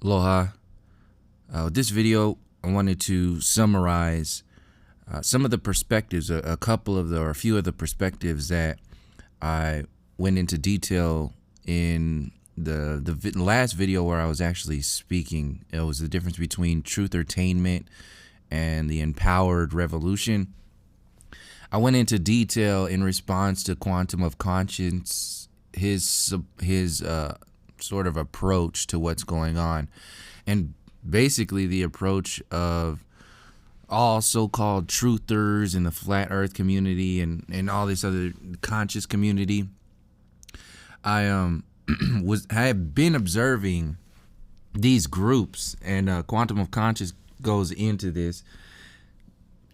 Aloha. With this video, I wanted to summarize some of the perspectives, a few of the perspectives that I went into detail in the last video where I was actually speaking. It was the difference between Truthertainment and the empowered revolution. I went into detail in response to Quantum of Conscience, his sort of approach to what's going on, and basically the approach of all so-called truthers in the flat earth community and all this other conscious community. I have been observing these groups, and Quantum of Conscience goes into this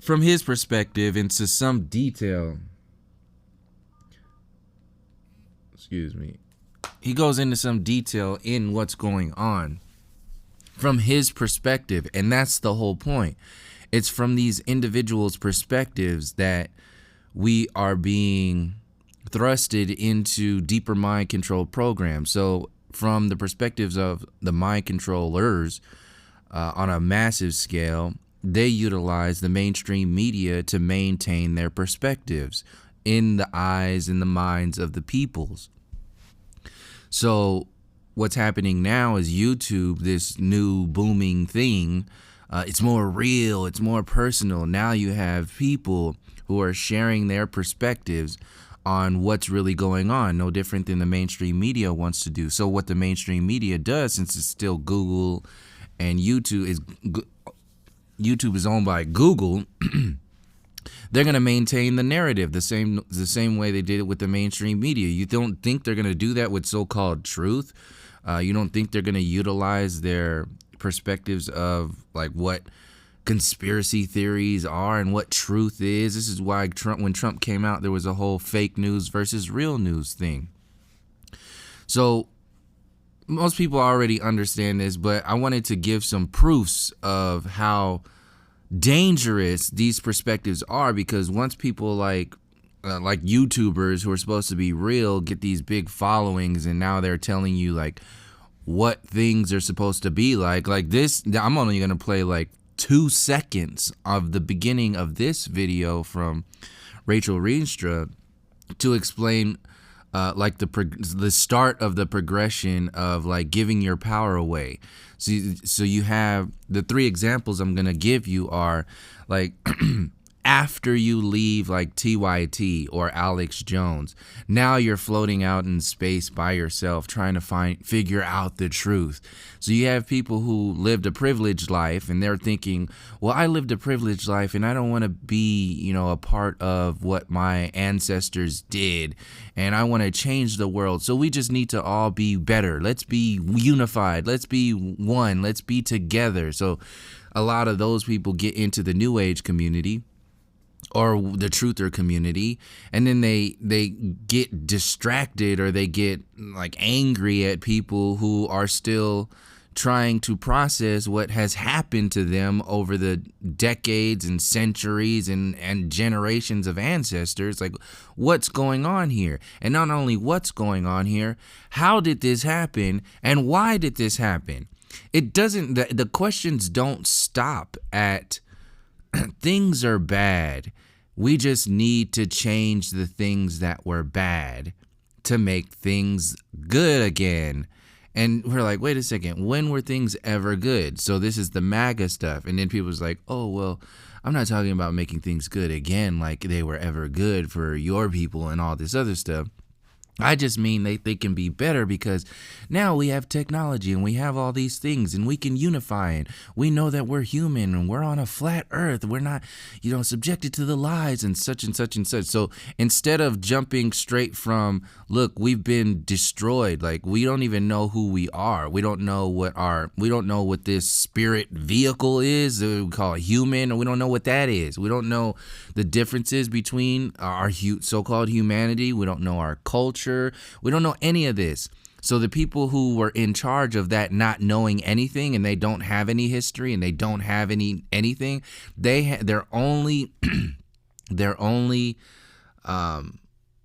from his perspective into some detail. Excuse me. He goes into some detail in what's going on from his perspective, and that's the whole point. It's from these individuals' perspectives that we are being thrusted into deeper mind control programs. So from the perspectives of the mind controllers on a massive scale, they utilize the mainstream media to maintain their perspectives in the eyes and the minds of the peoples. So what's happening now is YouTube, this new booming thing, it's more real, it's more personal. Now you have people who are sharing their perspectives on what's really going on, no different than the mainstream media wants to do. So what the mainstream media does, since it's still Google and YouTube is owned by Google, they're going to maintain the narrative the same way they did it with the mainstream media. You don't think they're going to do that with so-called truth? You don't think they're going to utilize their perspectives of like what conspiracy theories are and what truth is? This is why when Trump came out, there was a whole fake news versus real news thing. So most people already understand this, but I wanted to give some proofs of how dangerous these perspectives are, because once people like YouTubers who are supposed to be real get these big followings, and now they're telling you like what things are supposed to be like this. I'm only going to play like 2 seconds of the beginning of this video from Rachel Rienstra to explain like the start of the progression of like giving your power away. So you have the 3 examples I'm gonna give you are like after you leave like TYT or Alex Jones, now you're floating out in space by yourself trying to figure out the truth. So you have people who lived a privileged life and they're thinking, well, I lived a privileged life and I don't want to be, a part of what my ancestors did, and I want to change the world. So we just need to all be better. Let's be unified. Let's be one. Let's be together. So a lot of those people get into the New Age community or the truther community, and then they get distracted, or they get like angry at people who are still trying to process what has happened to them over the decades and centuries and generations of ancestors. Like, what's going on here? And not only what's going on here, how did this happen and why did this happen? It doesn't, the questions don't stop at things are bad. We just need to change the things that were bad to make things good again. And we're like, wait a second, when were things ever good? So this is the MAGA stuff. And then people's like, oh, well, I'm not talking about making things good again like they were ever good for your people and all this other stuff. I just mean they can be better because now we have technology and we have all these things and we can unify it. We know that we're human and we're on a flat earth. We're not, subjected to the lies and such and such and such. So instead of jumping straight from, look, we've been destroyed. Like, we don't even know who we are. We don't know what this spirit vehicle is. We call it human, and we don't know what that is. We don't know the differences between our so-called humanity. We don't know our culture. We don't know any of this. So the people who were in charge of that not knowing anything, and they don't have any history and they don't have anything, they're only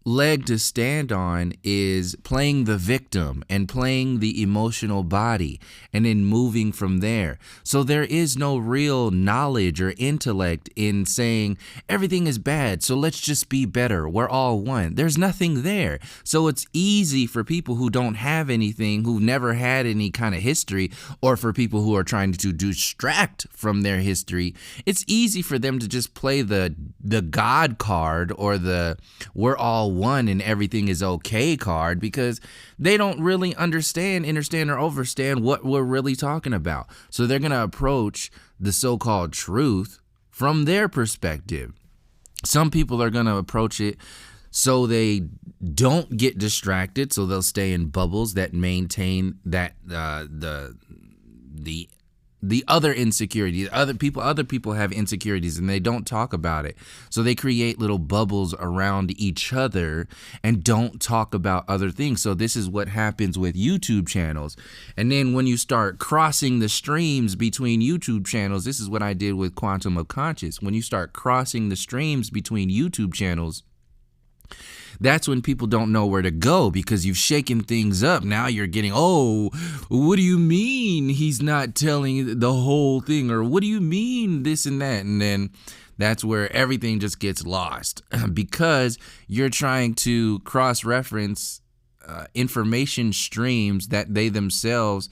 leg to stand on is playing the victim and playing the emotional body and then moving from there. So there is no real knowledge or intellect in saying everything is bad, so let's just be better. We're all one. There's nothing there. So it's easy for people who don't have anything, who've never had any kind of history, or for people who are trying to distract from their history, it's easy for them to just play the God card or the we're all one and everything is okay card, because they don't really understand or overstand what we're really talking about. So they're going to approach the so-called truth from their perspective. Some people are going to approach it so they don't get distracted, so they'll stay in bubbles that maintain that the other insecurity. Other people have insecurities and they don't talk about it. So they create little bubbles around each other and don't talk about other things. So this is what happens with YouTube channels. And then when you start crossing the streams between YouTube channels, this is what I did with Quantum of Conscious. When you start crossing the streams between YouTube channels, that's when people don't know where to go, because you've shaken things up. Now you're getting, oh, what do you mean he's not telling the whole thing? Or what do you mean this and that? And then that's where everything just gets lost because you're trying to cross-reference information streams that they themselves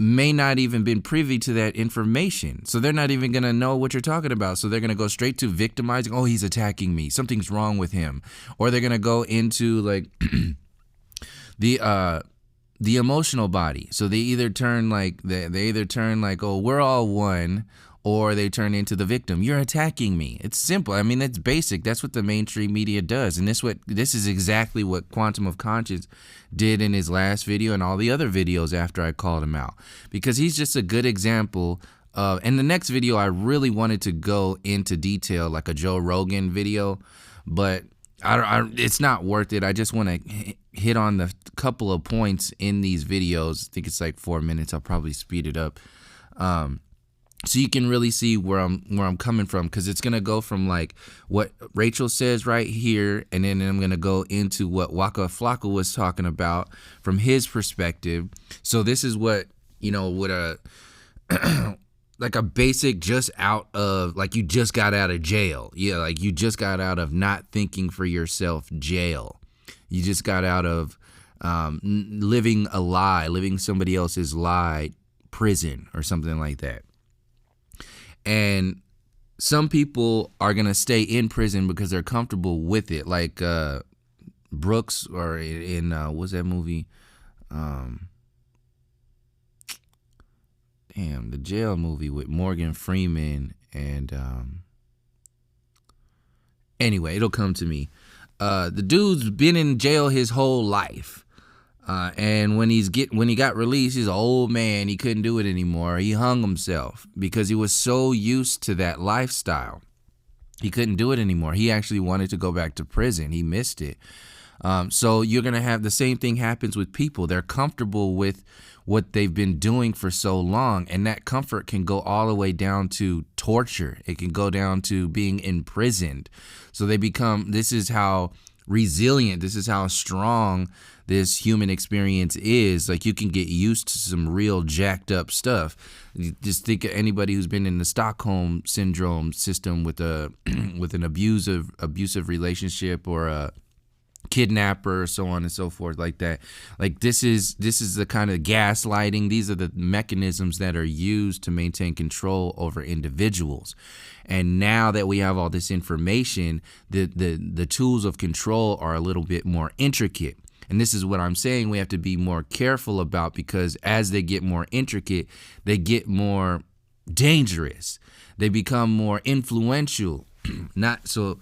may not even been privy to that information. So they're not even going to know what you're talking about. So they're going to go straight to victimizing. Oh, he's attacking me. Something's wrong with him. Or they're going to go into like the emotional body. So they either turn like, oh, we're all one, or they turn into the victim. You're attacking me. It's simple. I mean, that's basic. That's what the mainstream media does. And this is exactly what Quantum of Conscious did in his last video and all the other videos after I called him out. Because he's just a good example of, and the next video I really wanted to go into detail like a Joe Rogan video, but it's not worth it. I just want to hit on the couple of points in these videos. I think it's like 4 minutes. I'll probably speed it up. So you can really see where I'm coming from, because it's going to go from like what Rachel says right here, and then I'm going to go into what Waka Flocka was talking about from his perspective. So this is what, what a like a basic just out of, like you just got out of jail. Yeah, like you just got out of not thinking for yourself jail. You just got out of living a lie, living somebody else's lie prison or something like that. And some people are going to stay in prison because they're comfortable with it. Like Brooks, or in what's that movie? The jail movie with Morgan Freeman. And anyway, it'll come to me. The dude's been in jail his whole life. And when he got released, he's an old man. He couldn't do it anymore. He hung himself because he was so used to that lifestyle. He couldn't do it anymore. He actually wanted to go back to prison. He missed it. So you're going to have the same thing happens with people. They're comfortable with what they've been doing for so long, and that comfort can go all the way down to torture. It can go down to being imprisoned. So they become, this is how resilient, this is how strong this human experience is. Like, you can get used to some real jacked up stuff. You just think of anybody who's been in the Stockholm syndrome system with with an abusive relationship, or a kidnapper, or so on and so forth, like that. Like, this is the kind of gaslighting. These are the mechanisms that are used to maintain control over individuals. And now that we have all this information, the tools of control are a little bit more intricate. And this is what I'm saying we have to be more careful about, because as they get more intricate, they get more dangerous. They become more influential. Not so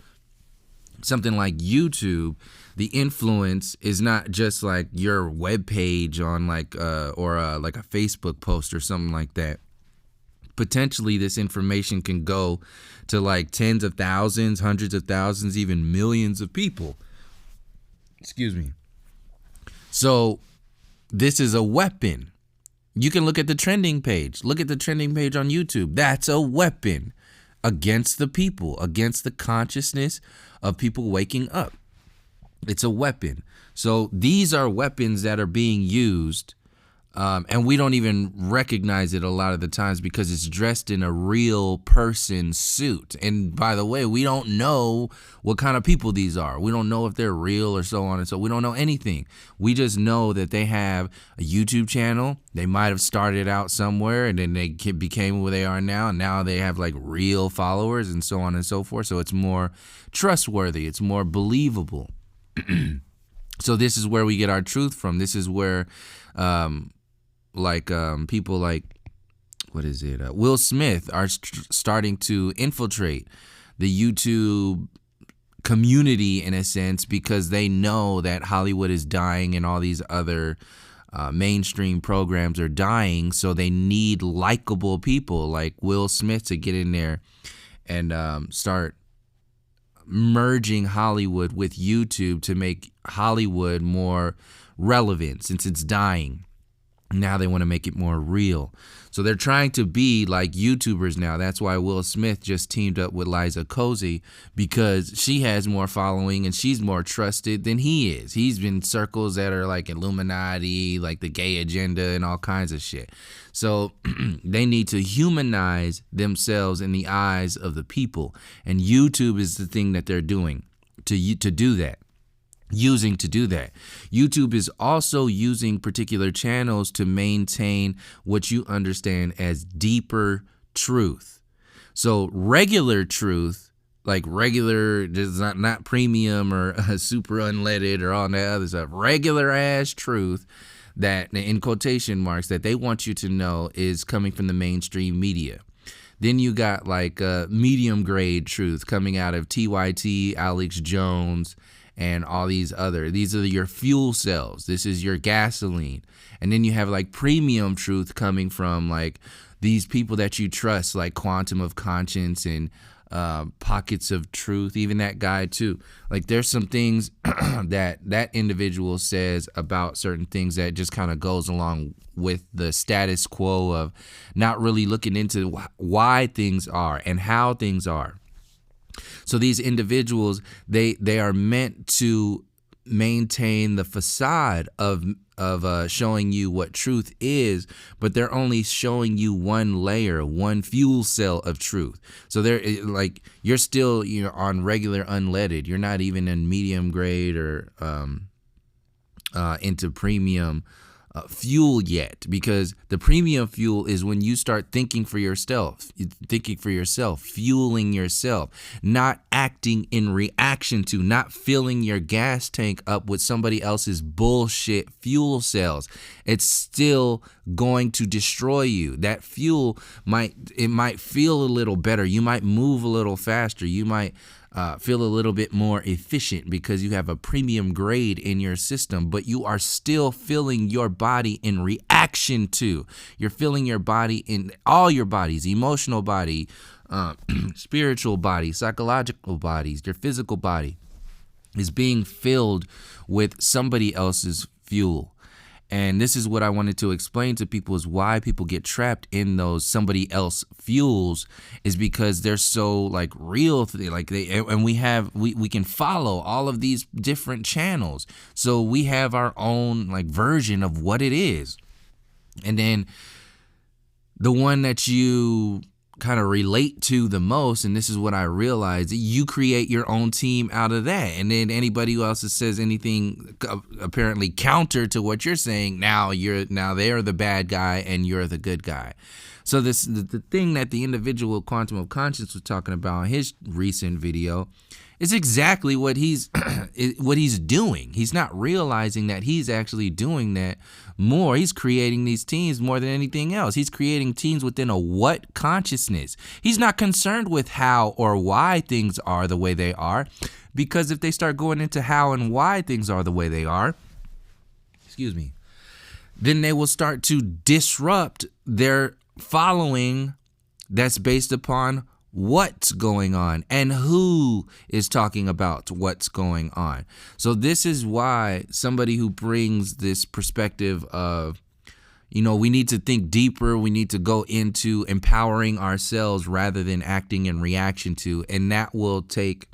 something like YouTube, the influence is not just like your web page on like like a Facebook post or something like that. Potentially this information can go to like tens of thousands, hundreds of thousands, even millions of people. Excuse me. So this is a weapon. You can look at the trending page. Look at the trending page on YouTube. That's a weapon against the people, against the consciousness of people waking up. It's a weapon. So these are weapons that are being used, and we don't even recognize it a lot of the times because it's dressed in a real person suit. And by the way, we don't know what kind of people these are. We don't know if they're real or so on and so. We don't know anything. We just know that they have a YouTube channel. They might have started out somewhere and then they became where they are now. And now they have like real followers and so on and so forth. So it's more trustworthy. It's more believable. So this is where we get our truth from. This is where people like, what is it? Will Smith are starting to infiltrate the YouTube community in a sense because they know that Hollywood is dying and all these other mainstream programs are dying. So they need likable people like Will Smith to get in there and start merging Hollywood with YouTube to make Hollywood more relevant since it's dying. Now they want to make it more real. So they're trying to be like YouTubers now. That's why Will Smith just teamed up with Liza Cozy, because she has more following and she's more trusted than he is. He's in circles that are like Illuminati, like the gay agenda and all kinds of shit. So they need to humanize themselves in the eyes of the people. And YouTube is the thing that they're doing to do that. YouTube is also using particular channels to maintain what you understand as deeper truth. So regular truth, like regular, not premium or super unleaded or all that other stuff, regular ass truth that, in quotation marks, that they want you to know is coming from the mainstream media. Then you got like medium grade truth coming out of TYT, Alex Jones, and all these are your fuel cells. This is your gasoline. And then you have like premium truth coming from like these people that you trust, like Quantum of Conscience and Pockets of Truth, even that guy too. Like there's some things that individual says about certain things that just kind of goes along with the status quo of not really looking into why things are and how things are. So these individuals, they are meant to maintain the facade of showing you what truth is, but they're only showing you one layer, one fuel cell of truth. So they're like, you're still on regular unleaded. You're not even in medium grade or into premium fuel yet, because the premium fuel is when you start thinking for yourself, fueling yourself, not acting in reaction to, not filling your gas tank up with somebody else's bullshit fuel cells. It's still going to destroy you. That fuel might feel a little better. You might move a little faster. You might feel a little bit more efficient because you have a premium grade in your system, but you are still filling your body in reaction to. You're filling your body in all your bodies, emotional body, spiritual body, psychological bodies, your physical body is being filled with somebody else's fuel. And this is what I wanted to explain to people, is why people get trapped in those somebody else fuels, is because they're so like real, like we can follow all of these different channels. So we have our own like version of what it is. And then the one that you kind of relate to the most, and this is what I realized, you create your own team out of that. And then anybody else that says anything apparently counter to what you're saying, now they're the bad guy and you're the good guy. So the thing that the individual Quantum of Conscience was talking about in his recent video is exactly what he's doing. He's not realizing that he's actually doing that more. He's creating these teams more than anything else. He's creating teams within a what consciousness. He's not concerned with how or why things are the way they are, because if they start going into how and why things are the way they are, then they will start to disrupt their following that's based upon what's going on and who is talking about what's going on. So this is why somebody who brings this perspective of, we need to think deeper, we need to go into empowering ourselves rather than acting in reaction to, and that will take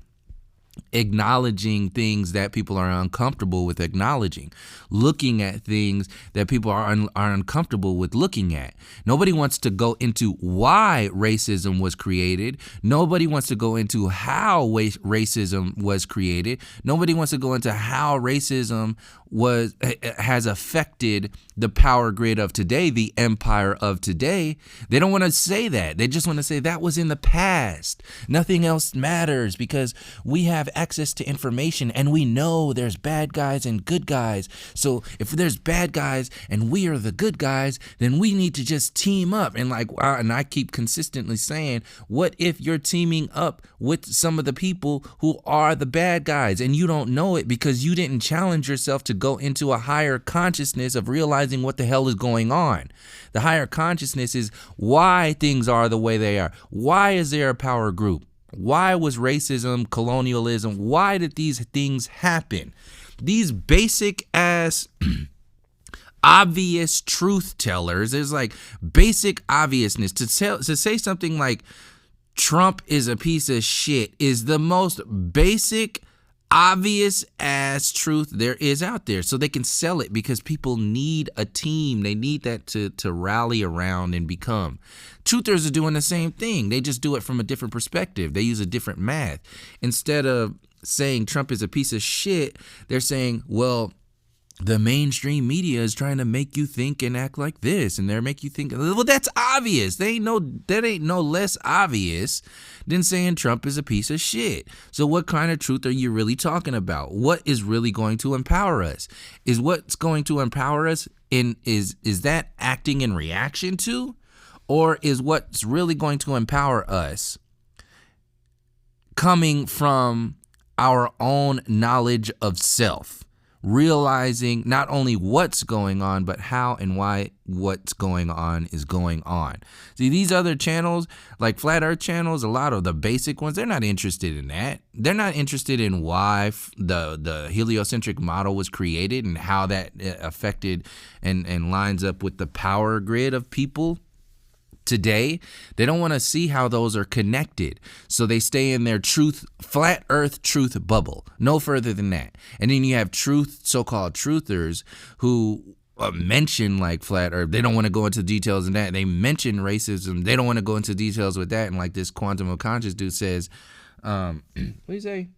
acknowledging things that people are uncomfortable with acknowledging, looking at things that people are uncomfortable with looking at. Nobody wants to go into why racism was created. Nobody wants to go into how racism was created. Nobody wants to go into how racism has affected the power grid of today, the empire of today. They don't want to say that. They just want to say that was in the past. Nothing else matters because we have access to information and we know there's bad guys and good guys. So if there's bad guys and we are the good guys, then we need to just team up. And and I keep consistently saying, what if you're teaming up with some of the people who are the bad guys and you don't know it because you didn't challenge yourself to go into a higher consciousness of realizing what the hell is going on. The higher consciousness is why things are the way they are. Why is there a power group? Why was racism, colonialism, why did these things happen? These basic ass obvious truth tellers, there's like basic obviousness. To say something like Trump is a piece of shit is the most basic obvious ass truth there is out there, so they can sell it because people need a team. They need that to rally around and become. Truthers are doing the same thing. They just do it from a different perspective. They use a different math. Instead of saying Trump is a piece of shit, they're saying, well, the mainstream media is trying to make you think and act like this, and they're make you think. Well, that's obvious. That ain't no less obvious than saying Trump is a piece of shit. So what kind of truth are you really talking about? What is really going to empower us? Is what's going to empower us is that acting in reaction to, or is what's really going to empower us coming from our own knowledge of self? Realizing not only what's going on, but how and why what's going on is going on. See, these other channels, like Flat Earth channels, a lot of the basic ones, they're not interested in that. They're not interested in why the heliocentric model was created and how that affected and lines up with the power grid of people today. They don't want to see how those are connected. So they stay in their flat earth truth bubble, no further than that. And then you have so-called truthers who mention like flat earth. They don't want to go into details in that. They mention racism. They don't want to go into details with that. And like this quantum of conscious dude says, what do you say?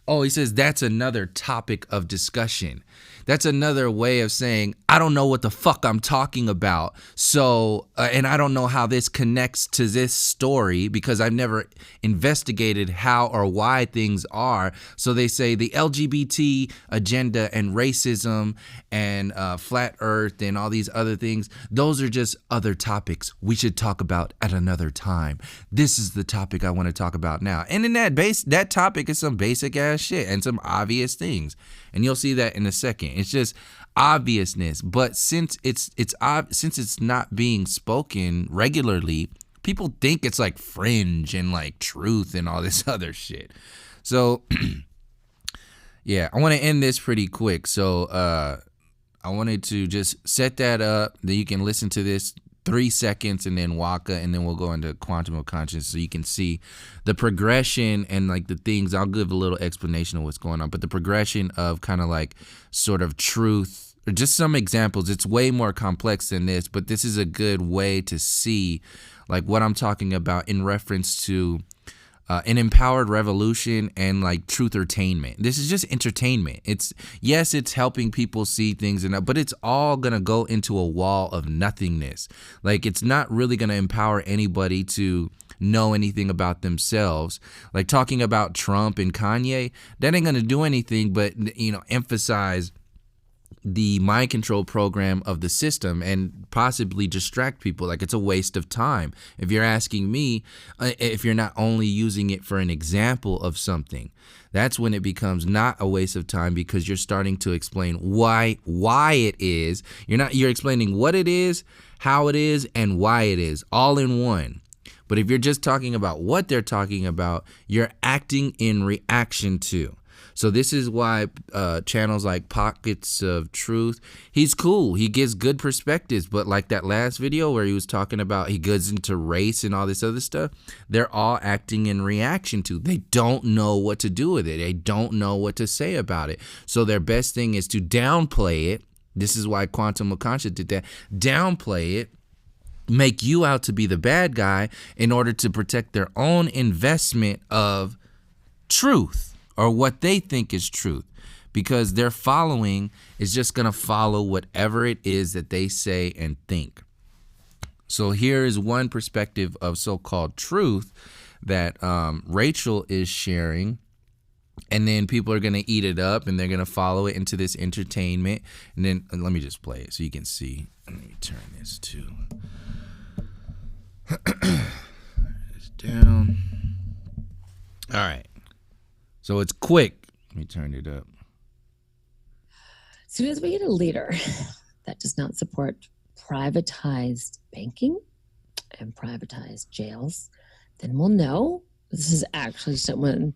Oh, he says that's another topic of discussion. That's another way of saying, I don't know what the fuck I'm talking about. So, and I don't know how this connects to this story because I've never investigated how or why things are. So they say the LGBT agenda and racism and flat earth and all these other things, those are just other topics we should talk about at another time. This is the topic I want to talk about now. And in that topic is some basic ass shit and some obvious things. And you'll see that in a second. It's just obviousness. But since it's not being spoken regularly, people think it's like fringe and like truth and all this other shit. So yeah, I want to end this pretty quick. So I wanted to just set that up that you can listen to this 3 seconds and then Waka, and then we'll go into quantum of consciousness so you can see the progression and like the things. I'll give a little explanation of what's going on, but the progression of kind of like sort of truth, or just some examples. It's way more complex than this, but this is a good way to see like what I'm talking about in reference to an empowered revolution and like Truthertainment. This is just entertainment. It's helping people see things, but it's all gonna go into a wall of nothingness. Like it's not really gonna empower anybody to know anything about themselves. Like talking about Trump and Kanye, that ain't gonna do anything but emphasize the mind control program of the system and possibly distract people. Like it's a waste of time. If you're asking me, if you're not only using it for an example of something, that's when it becomes not a waste of time, because you're starting to explain why it is. You're explaining what it is, how it is, and why it is, all in one. But if you're just talking about what they're talking about, you're acting in reaction to. So this is why channels like Pockets of Truth, he's cool. He gives good perspectives. But like that last video where he was talking about he goes into race and all this other stuff, they're all acting in reaction to. They don't know what to do with it. They don't know what to say about it. So their best thing is to downplay it. This is why Quantum Wakasha did that. Downplay it. Make you out to be the bad guy in order to protect their own investment of truth, or what they think is truth, because their following is just going to follow whatever it is that they say and think. So here is one perspective of so-called truth that Rachel is sharing, and then people are going to eat it up and they're going to follow it into this entertainment. And then let me just play it so you can see. Let me turn this to this down. All right. So it's quick. Let me turn it up. As soon as we get a leader that does not support privatized banking and privatized jails, then we'll know this is actually someone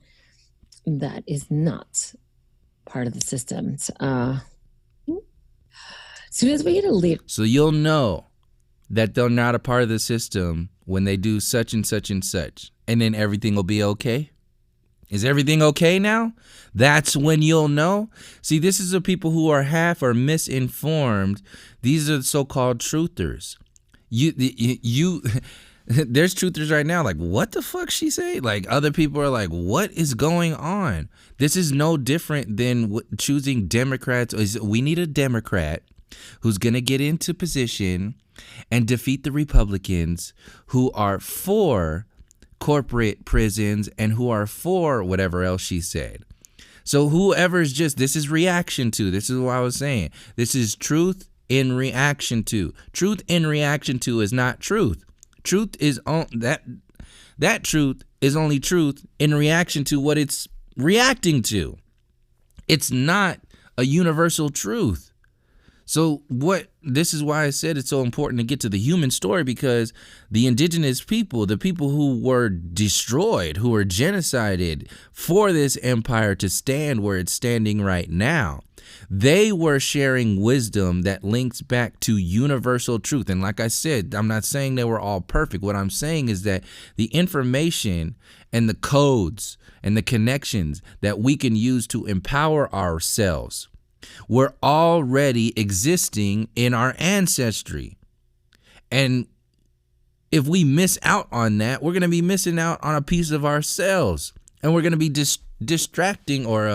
that is not part of the system. As soon as we get a leader. So you'll know that they're not a part of the system when they do such and such and such, and then everything will be okay. Is everything okay now? That's when you'll know. See, this is the people who are half or misinformed. These are the so-called truthers. There's truthers right now like, what the fuck she say? Like, other people are like, what is going on? This is no different than choosing Democrats. We need a Democrat who's going to get into position and defeat the Republicans who are for corporate prisons and who are for whatever else she said. So whoever's just, this is reaction to. This is what I was saying. This is truth in reaction to. Truth in reaction to is not truth. Truth is on that truth is only truth in reaction to what it's reacting to. It's not a universal truth. So this is why I said it's so important to get to the human story, because the indigenous people, the people who were destroyed, who were genocided for this empire to stand where it's standing right now, they were sharing wisdom that links back to universal truth. And like I said, I'm not saying they were all perfect. What I'm saying is that the information and the codes and the connections that we can use to empower ourselves were already existing in our ancestry. And if we miss out on that, we're going to be missing out on a piece of ourselves. And we're going to be distracting or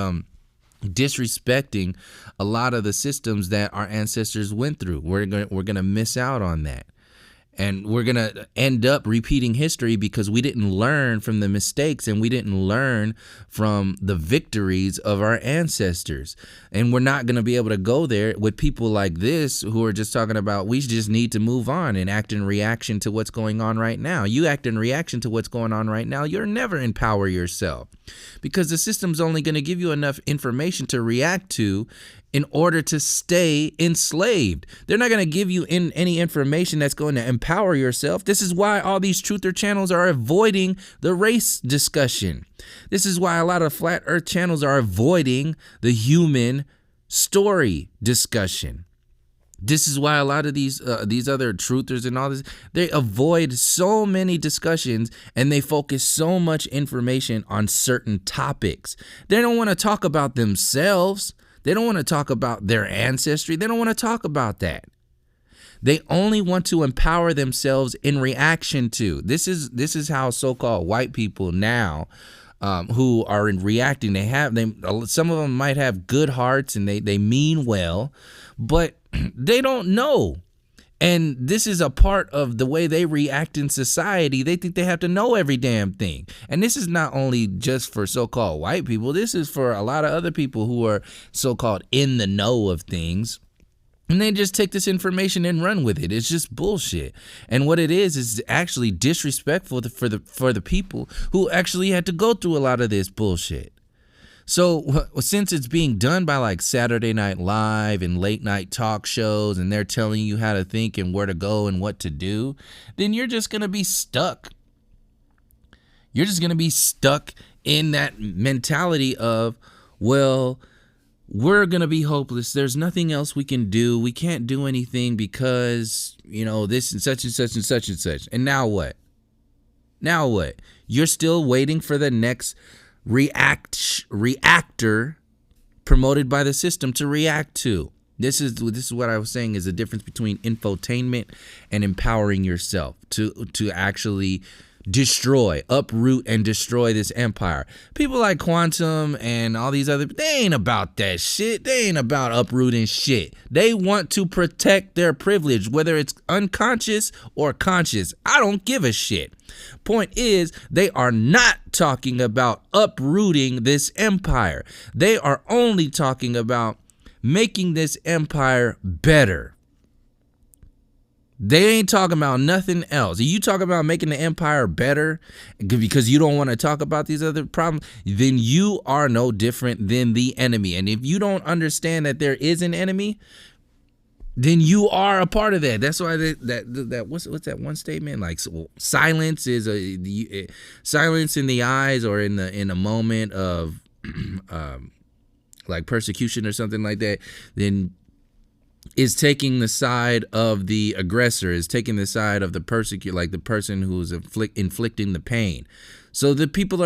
disrespecting a lot of the systems that our ancestors went through. We're going to miss out on that. And we're going to end up repeating history because we didn't learn from the mistakes and we didn't learn from the victories of our ancestors. And we're not going to be able to go there with people like this who are just talking about we just need to move on and act in reaction to what's going on right now. You act in reaction to what's going on right now, you'll never empower yourself, because the system's only going to give you enough information to react to in order to stay enslaved. They're not going to give you any information that's going to empower yourself. This is why all these truther channels are avoiding the race discussion. This is why a lot of flat earth channels are avoiding the human story discussion. This is why a lot of these other truthers and all this, they avoid so many discussions and they focus so much information on certain topics. They don't want to talk about themselves. They don't want to talk about their ancestry. They don't want to talk about that. They only want to empower themselves in reaction to. This is how so-called white people now who are reacting. Some of them might have good hearts and they mean well, but they don't know. And this is a part of the way they react in society. They think they have to know every damn thing. And this is not only just for so-called white people. This is for a lot of other people who are so-called in the know of things. And they just take this information and run with it. It's just bullshit. And what it is actually disrespectful for the people who actually had to go through a lot of this bullshit. So since it's being done by like Saturday Night Live and late night talk shows, and they're telling you how to think and where to go and what to do, then you're just going to be stuck. You're just going to be stuck in that mentality of well, we're going to be hopeless. There's nothing else we can do. We can't do anything because, this and such and such and such and such. And now what? Now what? You're still waiting for the next reactor promoted by the system to react to. This is what I was saying is the difference between infotainment and empowering yourself to actually uproot and destroy this empire. People like Quantum and all these other, they ain't about that shit. They ain't about uprooting shit. They want to protect their privilege, whether it's unconscious or conscious. I don't give a shit. Point is, they are not talking about uprooting this empire. They are only talking about making this empire better. They ain't talking about nothing else. You talk about making the empire better because you don't want to talk about these other problems, then you are no different than the enemy. And if you don't understand that there is an enemy, then you are a part of that. That's why that what's that one statement, like, silence is silence in the eyes or in a moment of like persecution or something like that, then is taking the side of the aggressor, is taking the side of the persecutor, like the person who's inflicting the pain. So the people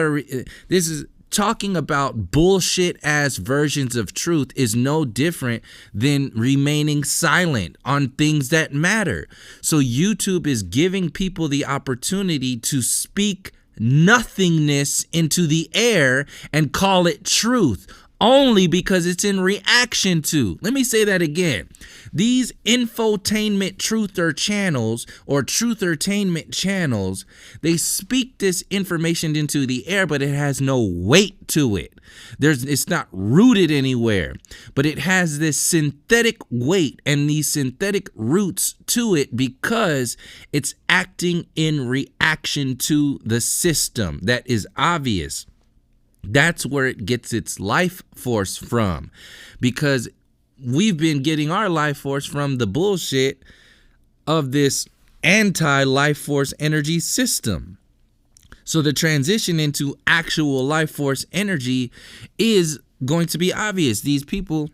this is talking about bullshit ass versions of truth is no different than remaining silent on things that matter. So YouTube is giving people the opportunity to speak nothingness into the air and call it truth, only because it's in reaction to. Let me say that again. These infotainment truther channels or truthertainment channels, they speak this information into the air, but it has no weight to it. It's not rooted anywhere, but it has this synthetic weight and these synthetic roots to it because it's acting in reaction to the system that is obvious. That's where it gets its life force from, because we've been getting our life force from the bullshit of this anti-life force energy system. So the transition into actual life force energy is going to be obvious. These people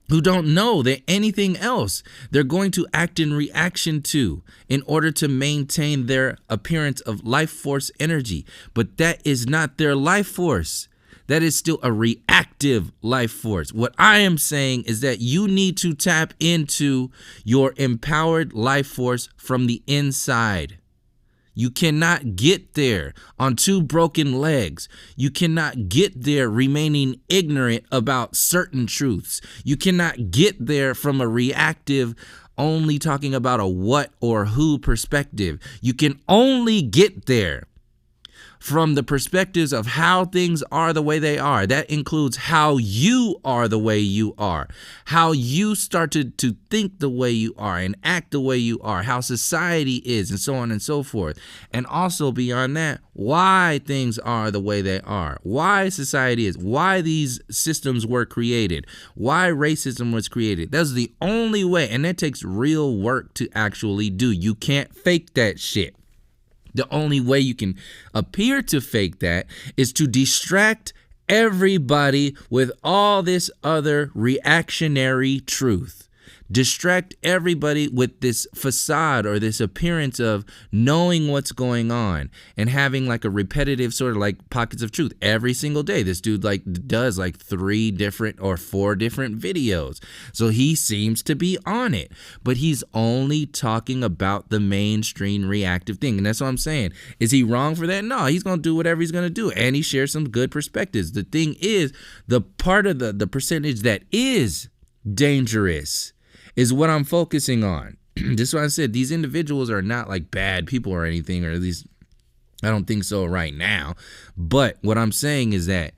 who don't know that anything else, they're going to act in reaction to in order to maintain their appearance of life force energy. But that is not their life force. That is still a reactive life force. What I am saying is that you need to tap into your empowered life force from the inside. You cannot get there on two broken legs. You cannot get there remaining ignorant about certain truths. You cannot get there from a reactive, only talking about a what or who perspective. You can only get there from the perspectives of how things are the way they are. That includes how you are the way you are, how you started to think the way you are and act the way you are, how society is, and so on and so forth. And also beyond that, why things are the way they are, why society is, why these systems were created, why racism was created. That's the only way, and that takes real work to actually do. You can't fake that shit. The only way you can appear to fake that is to distract everybody with all this other reactionary truth. Distract everybody with this facade or this appearance of knowing what's going on and having like a repetitive sort of like pockets of truth every single day. This dude like does like 3 different or 4 different videos. So he seems to be on it, but he's only talking about the mainstream reactive thing. And that's what I'm saying. Is he wrong for that? No, he's going to do whatever he's going to do. And he shares some good perspectives. The thing is, the part of the percentage that is dangerous is what I'm focusing on. This is why I said these individuals are not like bad people or anything, or at least I don't think so right now. But what I'm saying is that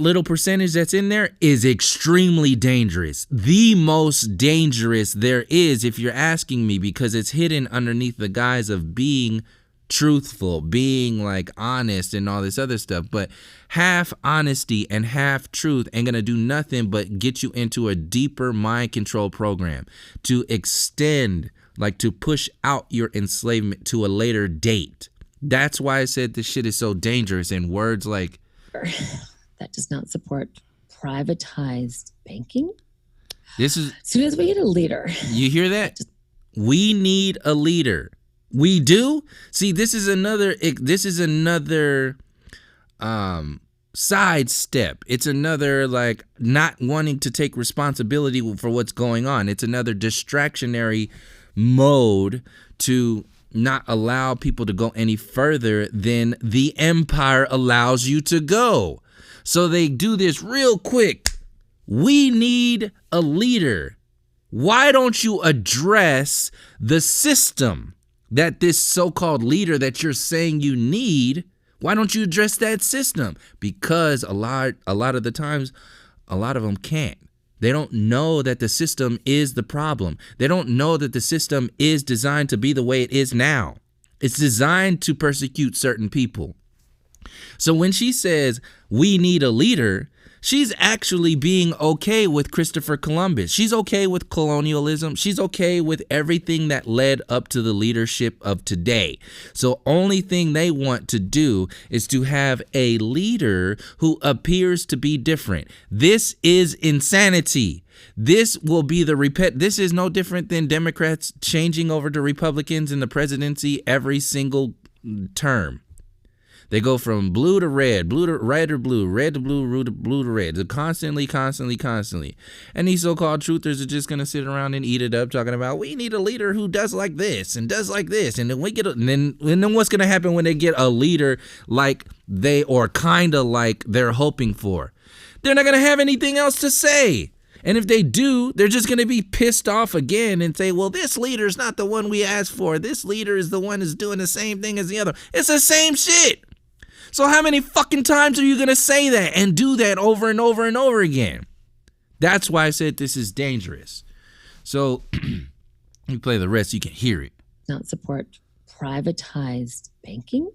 little percentage that's in there is extremely dangerous. The most dangerous there is, if you're asking me, because it's hidden underneath the guise of being truthful, being like honest and all this other stuff. But half honesty and half truth ain't gonna do nothing but get you into a deeper mind control program to extend, like to push out your enslavement to a later date. That's why I said this shit is so dangerous. And words like that does not support privatized banking. This is, as soon as we get a leader. You hear that? We need a leader. We do. See, this is another sidestep. It's another like not wanting to take responsibility for what's going on. It's another distractionary mode to not allow people to go any further than the empire allows you to go. So they do this real quick. We need a leader. Why don't you address the system that this so-called leader that you're saying you need? Why don't you address that system? Because a lot of the times, a lot of them can't. They don't know that the system is the problem. They don't know that the system is designed to be the way it is now. It's designed to persecute certain people. So when she says we need a leader, she's actually being okay with Christopher Columbus. She's okay with colonialism. She's okay with everything that led up to the leadership of today. So only thing they want to do is to have a leader who appears to be different. This is insanity. This will be this is no different than Democrats changing over to Republicans in the presidency every single term. They go from blue to red to red to blue, red to blue, blue to red, constantly. And these so-called truthers are just going to sit around and eat it up, talking about we need a leader who does like this and does like this. And then then what's going to happen when they get a leader like kind of like they're hoping for? They're not going to have anything else to say. And if they do, they're just going to be pissed off again and say, well, this leader's not the one we asked for. This leader is the one who's doing the same thing as the other. It's the same shit. So how many fucking times are you going to say that and do that over and over and over again? That's why I said this is dangerous. So let me play the rest so you can hear it. Not support privatized banking.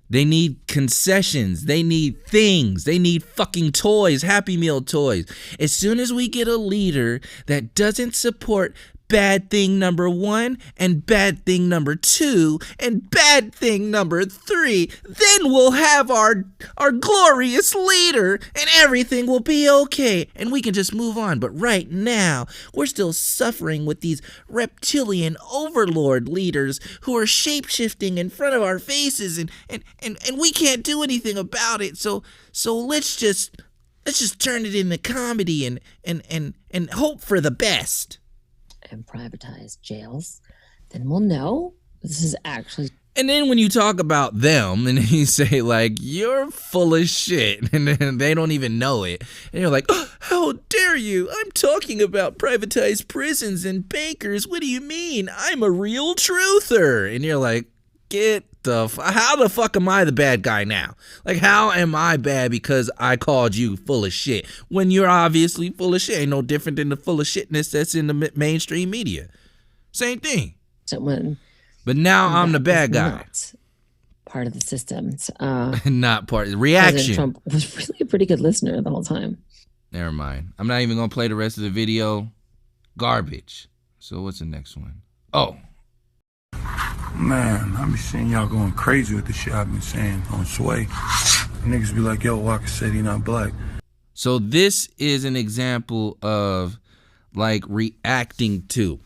They need concessions. They need things. They need fucking toys, Happy Meal toys. As soon as we get a leader that doesn't support bad thing number 1 and bad thing number 2 and bad thing number 3, then we'll have our glorious leader and everything will be okay and we can just move on. But right now, we're still suffering with these reptilian overlord leaders who are shape-shifting in front of our faces and we can't do anything about it. So let's just turn it into comedy and hope for the best. And privatize jails, then we'll know this is actually. And then when you talk about them and you say like you're full of shit and then they don't even know it and you're like, oh, how dare you, I'm talking about privatized prisons and bankers, what do you mean, I'm a real truther? And you're like, how the fuck am I the bad guy now? Like, how am I bad because I called you full of shit when you're obviously full of shit? Ain't no different than the full of shitness that's in the mainstream media. Same thing. But now I'm the bad guy. Not part of the system. Not part of the reaction. President Trump was really a pretty good listener the whole time. Never mind. I'm not even going to play the rest of the video. Garbage. So what's the next one? Oh. Man, I be seeing y'all going crazy with the shit I've been saying on Sway. Niggas be like, yo, Walker said he not black. So this is an example of like reacting to.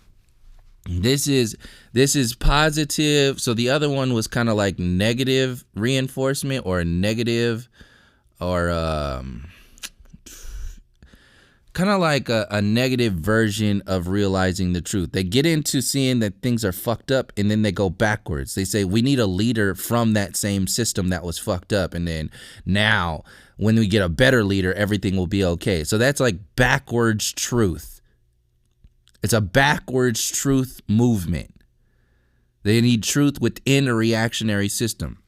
This is positive. So the other one was kind of like negative reinforcement or negative or kind of like a negative version of realizing the truth. They get into seeing that things are fucked up and then they go backwards. They say we need a leader from that same system that was fucked up, and then now when we get a better leader, everything will be okay. So that's like backwards truth. It's a backwards truth movement. They need truth within a reactionary system.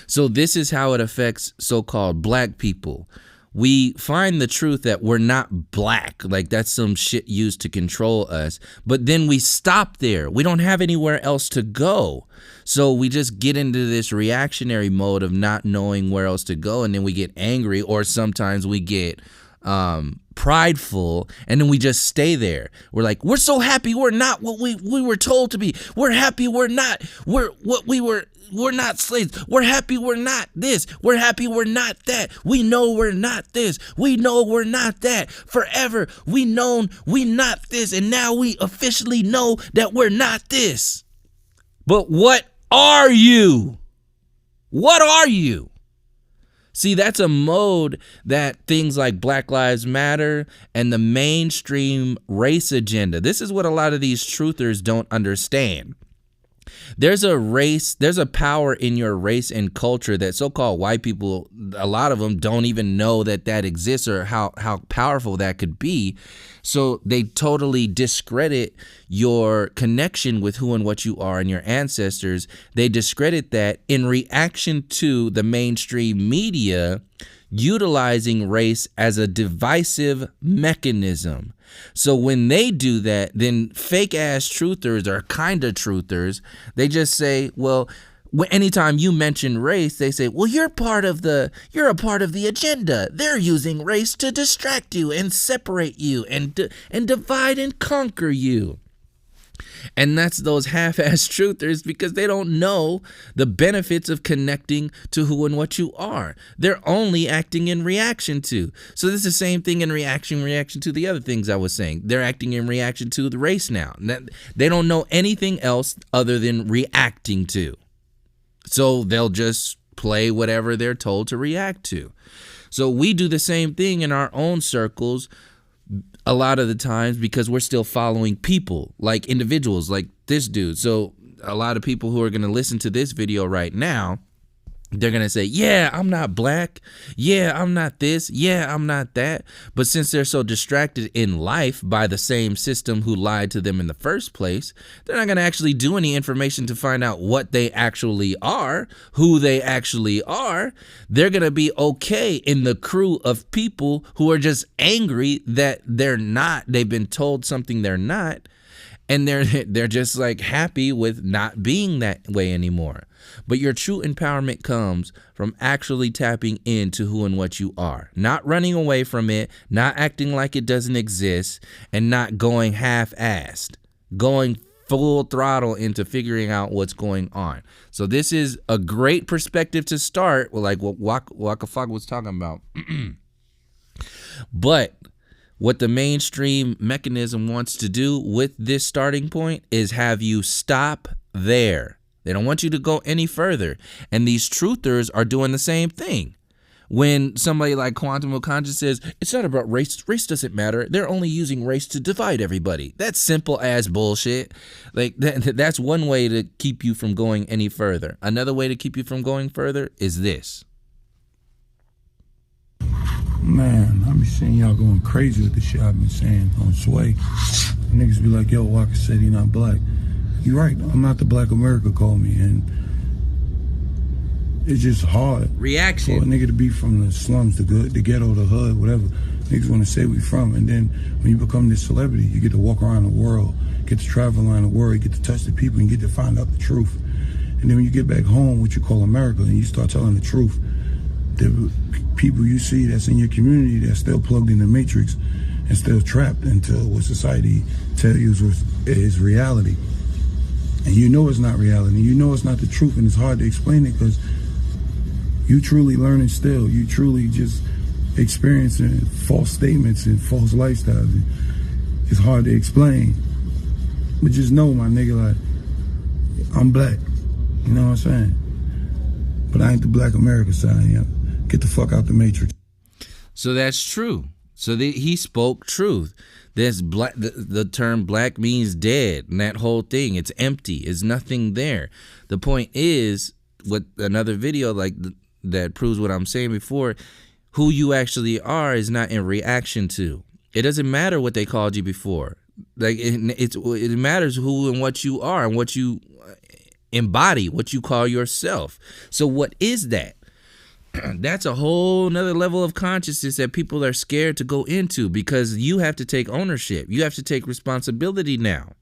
So this is how it affects so-called black people. We find the truth that we're not black, like that's some shit used to control us, but then we stop there. We don't have anywhere else to go. So we just get into this reactionary mode of not knowing where else to go, and then we get angry, or sometimes we get prideful, and then we just stay there. We're like, we're so happy we're not what we were told to be. We're happy we're not. We're not slaves. We're happy we're not this. We're happy we're not that. We know we're not this. We know we're not that. Forever we known we not this, and now we officially know that we're not this. But what are you? What are you? See, that's a mode that things like Black Lives Matter and the mainstream race agenda, this is what a lot of these truthers don't understand. There's a power in your race and culture that so-called white people, a lot of them don't even know that exists or how powerful that could be. So they totally discredit your connection with who and what you are and your ancestors. They discredit that in reaction to the mainstream media utilizing race as a divisive mechanism. So when they do that, then fake ass truthers or kind of truthers, they just say, well, anytime you mention race, they say, well, you're a part of the agenda. They're using race to distract you and separate you and divide and conquer you. And that's those half-ass truthers, because they don't know the benefits of connecting to who and what you are. They're only acting in reaction to. So this is the same thing in reaction to the other things I was saying. They're acting in reaction to the race now. They don't know anything else other than reacting to. So they'll just play whatever they're told to react to. So we do the same thing in our own circles a lot of the times, because we're still following people, like individuals like this dude. So a lot of people who are going to listen to this video right now, they're going to say, yeah, I'm not black. Yeah, I'm not this. Yeah, I'm not that. But since they're so distracted in life by the same system who lied to them in the first place, they're not going to actually do any information to find out what they actually are, who they actually are. They're going to be okay in the crew of people who are just angry that they're not. They've been told something they're not. And they're just like happy with not being that way anymore. But your true empowerment comes from actually tapping into who and what you are, not running away from it, not acting like it doesn't exist, and not going half-assed, going full throttle into figuring out what's going on. So this is a great perspective to start with, like what Waka Flocka was talking about. But what the mainstream mechanism wants to do with this starting point is have you stop there. They don't want you to go any further. And these truthers are doing the same thing. When somebody like Quantum of Conscious says, it's not about race, race doesn't matter, they're only using race to divide everybody. That's simple ass bullshit. Like that's one way to keep you from going any further. Another way to keep you from going further is this. Man, I be seeing y'all going crazy with the shit I've been saying on Sway. Niggas be like, yo, Walker said he not black. You right, I'm not the Black America call me, and it's just hard. Reaction. For a nigga to be from the slums, the ghetto, the hood, whatever. Niggas want to say we from, and then when you become this celebrity, you get to walk around the world, get to travel around the world, you get to touch the people, and get to find out the truth. And then when you get back home, what you call America, and you start telling the truth, the people you see that's in your community that's still plugged in the matrix and still trapped into what society tells you is reality. And you know it's not reality. You know it's not the truth, and it's hard to explain it because you truly learning still. You truly just experiencing false statements and false lifestyles. It's hard to explain. But just know, my nigga, like, I'm black. You know what I'm saying? But I ain't the Black America side. You know? Get the fuck out the matrix. So that's true. So he spoke truth. There's black. The term black means dead, and that whole thing, it's empty. It's nothing there. The point is, with another video like that proves what I'm saying before, who you actually are is not in reaction to. It doesn't matter what they called you before. Like it matters who and what you are and what you embody, what you call yourself. So what is that? That's a whole nother level of consciousness that people are scared to go into, because you have to take ownership. You have to take responsibility now.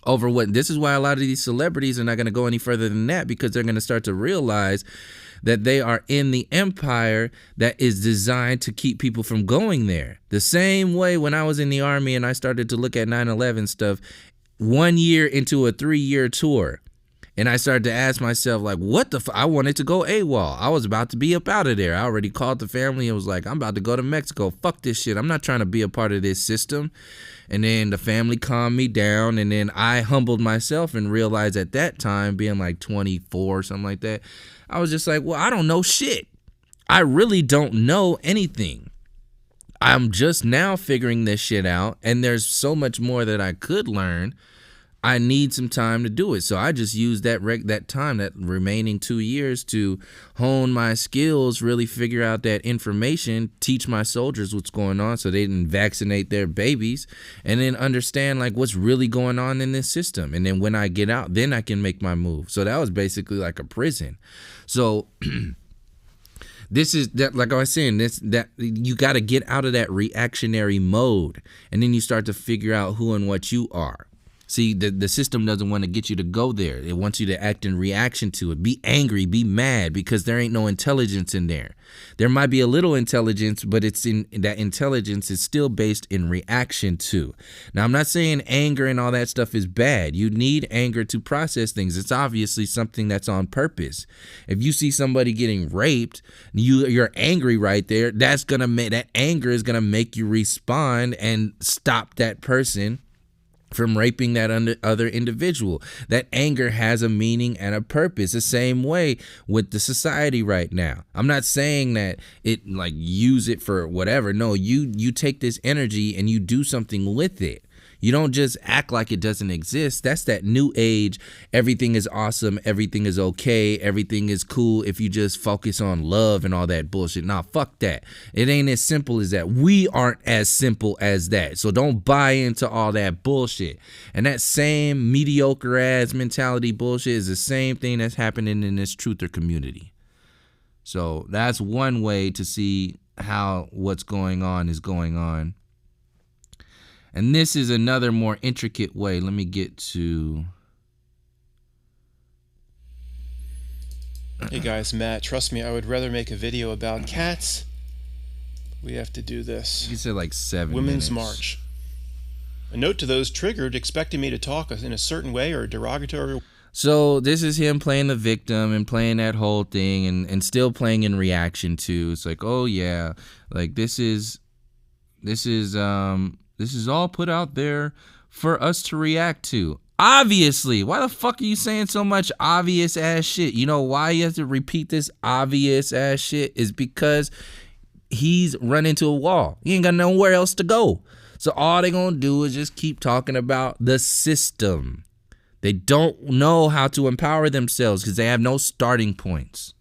over what. This is why a lot of these celebrities are not going to go any further than that, because they're going to start to realize that they are in the empire that is designed to keep people from going there. The same way when I was in the army and I started to look at 9/11 stuff 1 year into a 3-year tour. And I started to ask myself, like, what the I wanted to go AWOL. I was about to be up out of there. I already called the family and was like, I'm about to go to Mexico. Fuck this shit. I'm not trying to be a part of this system. And then the family calmed me down. And then I humbled myself and realized at that time, being like 24 or something like that, I was just like, well, I don't know shit. I really don't know anything. I'm just now figuring this shit out. And there's so much more that I could learn. I need some time to do it. So I just used that time, that remaining 2 years, to hone my skills, really figure out that information, teach my soldiers what's going on so they didn't vaccinate their babies, and then understand like what's really going on in this system. And then when I get out, then I can make my move. So that was basically like a prison. So this is that, like I was saying, that you got to get out of that reactionary mode, and then you start to figure out who and what you are. See, the system doesn't want to get you to go there. It wants you to act in reaction to it. Be angry, be mad, because there ain't no intelligence in there. There might be a little intelligence, but it's in that intelligence is still based in reaction to. Now, I'm not saying anger and all that stuff is bad. You need anger to process things. It's obviously something that's on purpose. If you see somebody getting raped, you're angry right there. That anger is gonna make you respond and stop that person from raping that other individual. That anger has a meaning and a purpose. The same way with the society right now. I'm not saying that it like use it for whatever. No, you take this energy and you do something with it. You don't just act like it doesn't exist. That's that new age. Everything is awesome. Everything is okay. Everything is cool if you just focus on love and all that bullshit. Nah, fuck that. It ain't as simple as that. We aren't as simple as that. So don't buy into all that bullshit. And that same mediocre ass mentality bullshit is the same thing that's happening in this truther community. So that's one way to see how what's going on is going on. And this is another more intricate way. Let me get to... Hey guys, Matt, trust me, I would rather make a video about cats. We have to do this. You said like 7 Women's minutes. March. A note to those triggered, expecting me to talk in a certain way or derogatory. So this is him playing the victim and playing that whole thing and still playing in reaction to. It's like, oh yeah, like this is all put out there for us to react to. Obviously, why the fuck are you saying so much obvious ass shit? You know why you have to repeat this obvious ass shit is because he's run into a wall. He ain't got nowhere else to go. So all they gonna do is just keep talking about the system. They don't know how to empower themselves because they have no starting points.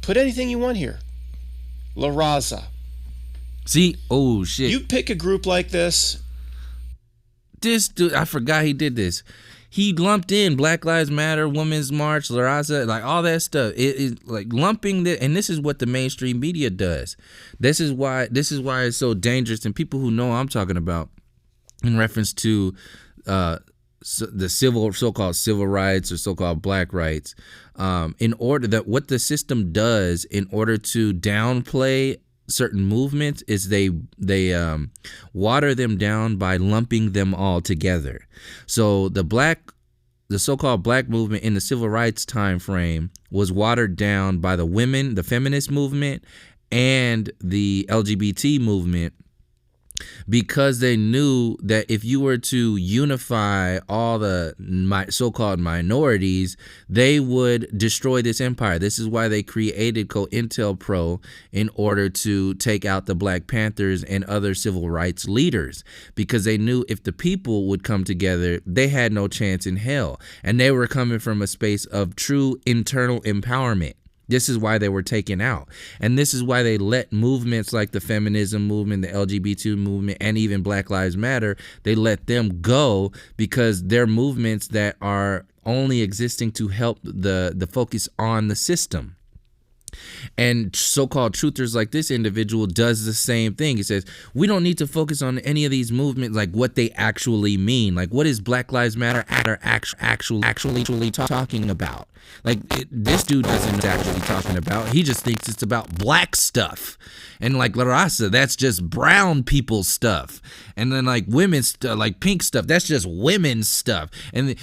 Put anything you want here. La Raza. See, oh shit. You pick a group like this. This dude, I forgot he did this. He lumped in Black Lives Matter, Women's March, La Raza, like all that stuff. It is like lumping the, and this is what the mainstream media does. This is why it's so dangerous. And people who know what I'm talking about in reference to the so-called civil rights or so-called black rights, in order that what the system does in order to downplay certain movements is they water them down by lumping them all together. So the so-called black movement in the civil rights time frame was watered down by the women, the feminist movement, and the LGBT movement, because they knew that if you were to unify all the so-called minorities, they would destroy this empire. This is why they created COINTELPRO in order to take out the Black Panthers and other civil rights leaders, because they knew if the people would come together, they had no chance in hell. And they were coming from a space of true internal empowerment. This is why they were taken out. And this is why they let movements like the feminism movement, the LGBT movement, and even Black Lives Matter, they let them go, because they're movements that are only existing to help the focus on the system. And so-called truthers like this individual does the same thing. He says, we don't need to focus on any of these movements, like what they actually mean. Like, what is Black Lives Matter actually talking about? Like, this dude doesn't actually talking about. He just thinks it's about black stuff. And like La Raza, that's just brown people's stuff. And then like women's stuff, like pink stuff, that's just women's stuff. And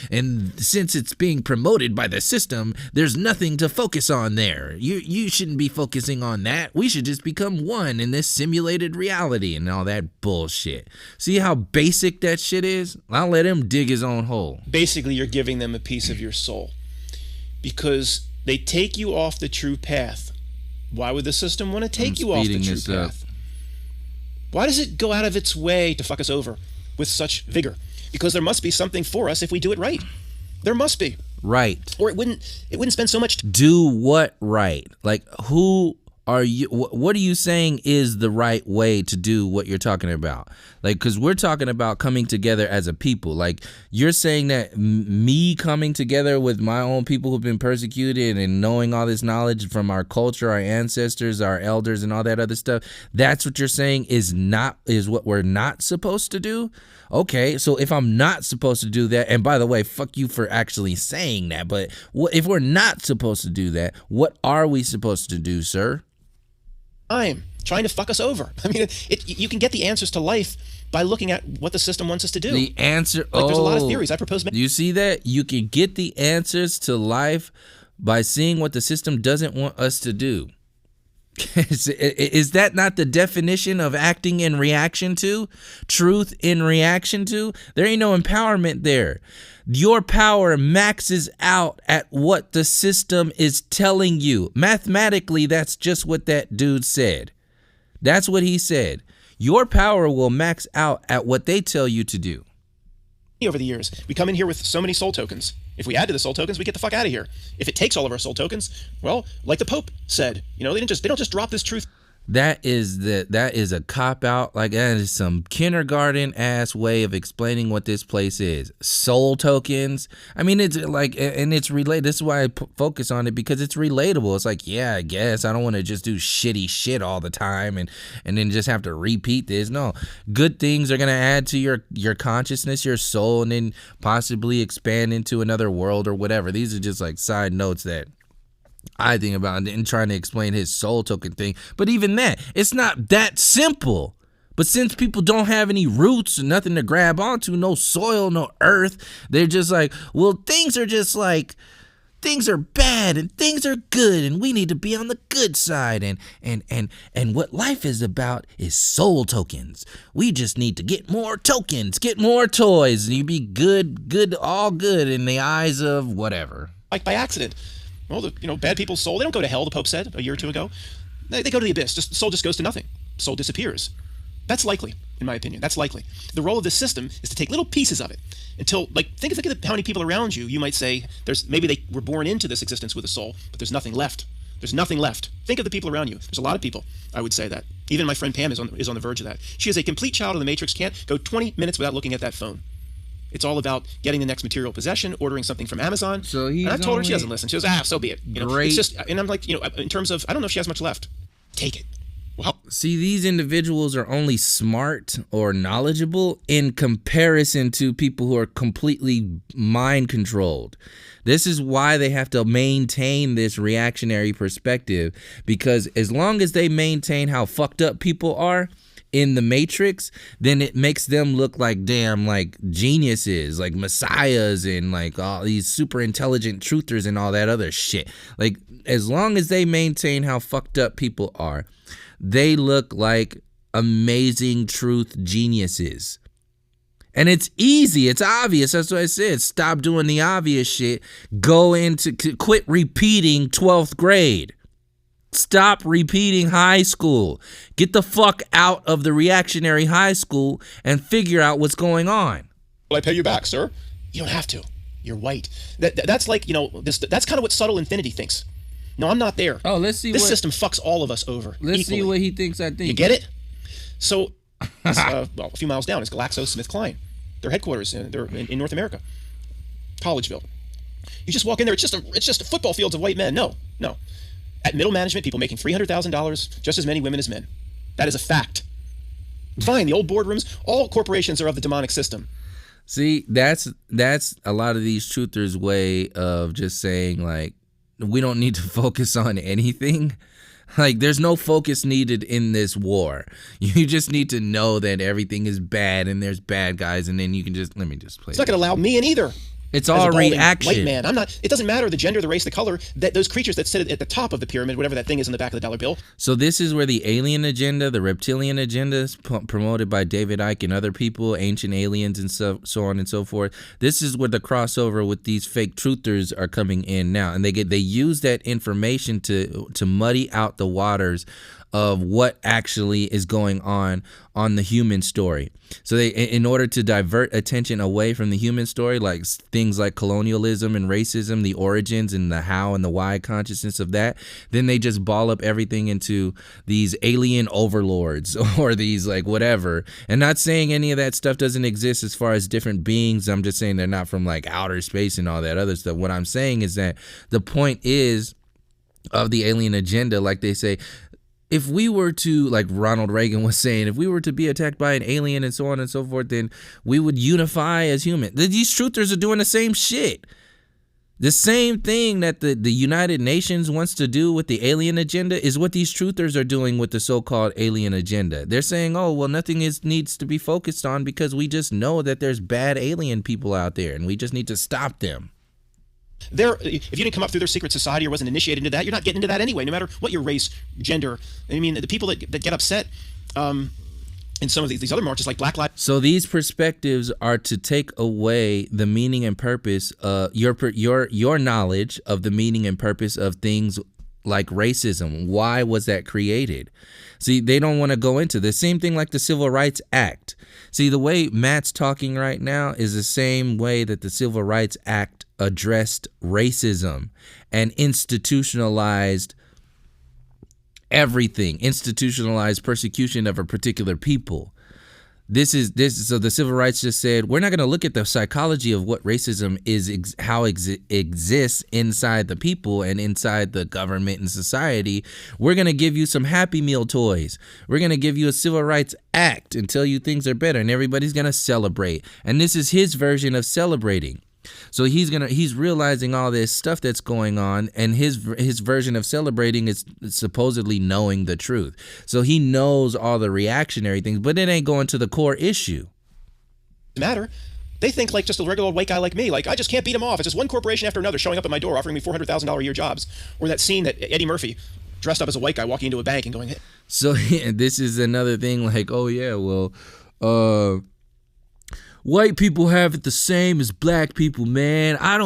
since it's being promoted by the system, there's nothing to focus on there. You shouldn't be focusing on that. We should just become one in this simulated reality and all that bullshit. See how basic that shit is? I'll let him dig his own hole. Basically, you're giving them a piece of your soul because they take you off the true path. Why would the system want to take you off the true path? Why does it go out of its way to fuck us over with such vigor? Because there must be something for us if we do it right. There must be. Right. Or it wouldn't spend so much. Do what right? Like, who are you? What are you saying is the right way to do what you're talking about? Like, because we're talking about coming together as a people. Like, you're saying that me coming together with my own people who've been persecuted and knowing all this knowledge from our culture, our ancestors, our elders, and all that other stuff, that's what you're saying is what we're not supposed to do? Okay, so if I'm not supposed to do that, and by the way, fuck you for actually saying that, but if we're not supposed to do that, what are we supposed to do, sir? I'm trying to fuck us over. I mean, you can get the answers to life by looking at what the system wants us to do. The answer, like, there's a lot of theories I propose. You see that? You can get the answers to life by seeing what the system doesn't want us to do. Is that not the definition of acting in reaction to? Truth in reaction to? There ain't no empowerment there. Your power maxes out at what the system is telling you. Mathematically, that's just what that dude said. That's what he said. Your power will max out at what they tell you to do. Over the years, we come in here with so many soul tokens. If we add to the soul tokens, we get the fuck out of here. If it takes all of our soul tokens, well, like the Pope said, they don't just drop this truth. That is a cop out. Like, that is some kindergarten ass way of explaining what this place is. Soul tokens. I mean, it's like, and it's related. This is why I focus on it, because it's relatable. It's like, yeah, I guess I don't want to just do shitty shit all the time and then just have to repeat this. No, good things are gonna add to your consciousness, your soul, and then possibly expand into another world or whatever. These are just like side notes that I think about and trying to explain his soul token thing. But even that, it's not that simple. But since people don't have any roots and nothing to grab onto, no soil, no earth, they're just like, well, things are just like, things are bad and things are good and we need to be on the good side. And what life is about is soul tokens. We just need to get more tokens, get more toys, and you be good, all good in the eyes of whatever. Like by accident. Well, bad people's soul, they don't go to hell, the Pope said a year or two ago. They go to the abyss. Soul just goes to nothing. Soul disappears. That's likely, in my opinion. That's likely. The role of this system is to take little pieces of it until, like, think of how many people around you might say, maybe they were born into this existence with a soul, but there's nothing left. There's nothing left. Think of the people around you. There's a lot of people, I would say that. Even my friend Pam is on the verge of that. She is a complete child of the Matrix, can't go 20 minutes without looking at that phone. It's all about getting the next material possession, ordering something from Amazon. So and I've told her, she doesn't listen. She goes, so be it. It's just, and I'm like, in terms of, I don't know if she has much left. Take it. Well, see, these individuals are only smart or knowledgeable in comparison to people who are completely mind controlled. This is why they have to maintain this reactionary perspective, because as long as they maintain how fucked up people are in the Matrix, then it makes them look like damn like geniuses, like messiahs, and like all these super intelligent truthers and all that other shit. Like, as long as they maintain how fucked up people are, they look like amazing truth geniuses. And it's easy, it's obvious. That's what I said. Stop doing the obvious shit. Quit repeating 12th grade. Stop repeating high school. Get the fuck out of the reactionary high school and figure out what's going on. Will I pay you back, sir? You don't have to. You're white. That's like, that's kind of what subtle infinity thinks. No, I'm not there. Oh, let's see. This system fucks all of us over. Let's equally. see what he thinks I think. You get it? So, a few miles down is GlaxoSmithKline. Their headquarters, they're in North America. Collegeville. You just walk in there, it's just football fields of white men. No. At middle management, people making $300,000, just as many women as men. That is a fact. Fine, the old boardrooms, all corporations are of the demonic system. See, that's a lot of these truthers' way of just saying, like, we don't need to focus on anything. Like, there's no focus needed in this war. You just need to know that everything is bad and there's bad guys, and then you can just, let me just play. It's not going to allow me in either. It's all reaction. White man. I'm not. It doesn't matter the gender, the race, the color. That those creatures that sit at the top of the pyramid, whatever that thing is in the back of the dollar bill. So this is where the alien agenda, the reptilian agenda, is promoted by David Icke and other people, ancient aliens and so on and so forth. This is where the crossover with these fake truthers are coming in now, and they use that information to muddy out the waters of what actually is going on the human story. So they, in order to divert attention away from the human story, like things like colonialism and racism, the origins and the how and the why consciousness of that, then they just ball up everything into these alien overlords or these like whatever. And not saying any of that stuff doesn't exist as far as different beings. I'm just saying they're not from like outer space and all that other stuff. What I'm saying is that the point is of the alien agenda, like they say, if we were to, like Ronald Reagan was saying, if we were to be attacked by an alien and so on and so forth, then we would unify as humans. These truthers are doing the same shit. The same thing that the United Nations wants to do with the alien agenda is what these truthers are doing with the so-called alien agenda. They're saying, oh, well, nothing needs to be focused on because we just know that there's bad alien people out there and we just need to stop them. If you didn't come up through their secret society or wasn't initiated into that, you're not getting into that anyway, no matter what your race, gender. I mean, the people that get upset in some of these other marches, like Black Lives. So these perspectives are to take away the meaning and purpose, your knowledge of the meaning and purpose of things like racism. Why was that created? See, they don't want to go into the same thing like the Civil Rights Act. See, the way Matt's talking right now is the same way that the Civil Rights Act addressed racism and institutionalized everything, institutionalized persecution of a particular people. So the civil rights just said, we're not going to look at the psychology of what racism is, how it exists inside the people and inside the government and society. We're going to give you some Happy Meal toys. We're going to give you a civil rights act and tell you things are better, and everybody's going to celebrate. And this is his version of celebrating. So he's realizing all this stuff that's going on, and his version of celebrating is supposedly knowing the truth. So he knows all the reactionary things, but it ain't going to the core issue. Matter. They think like just a regular old white guy like me, like I just can't beat them off. It's just one corporation after another showing up at my door offering me $400,000 a year jobs. Or that scene that Eddie Murphy dressed up as a white guy walking into a bank and going, hey. So this is another thing like, oh yeah, well, white people have it the same as black people, man. I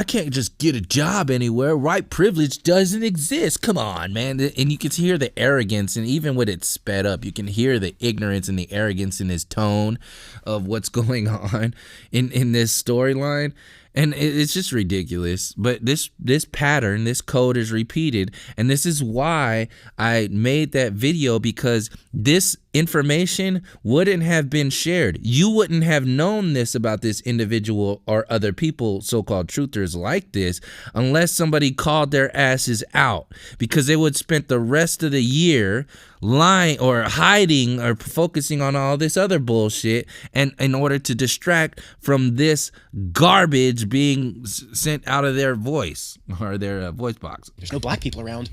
can't just get a job anywhere. White privilege doesn't exist. Come on, man. And you can hear the arrogance, and even with it sped up, you can hear the ignorance and the arrogance in his tone of what's going on in this storyline. And it's just ridiculous. But this pattern, this code is repeated. And this is why I made that video, because this information wouldn't have been shared. You wouldn't have known this about this individual or other people, so-called truthers like this, unless somebody called their asses out, because they would spend the rest of the year lying or hiding or focusing on all this other bullshit, and in order to distract from this garbage being sent out of their voice or their voice box. There's no black people around.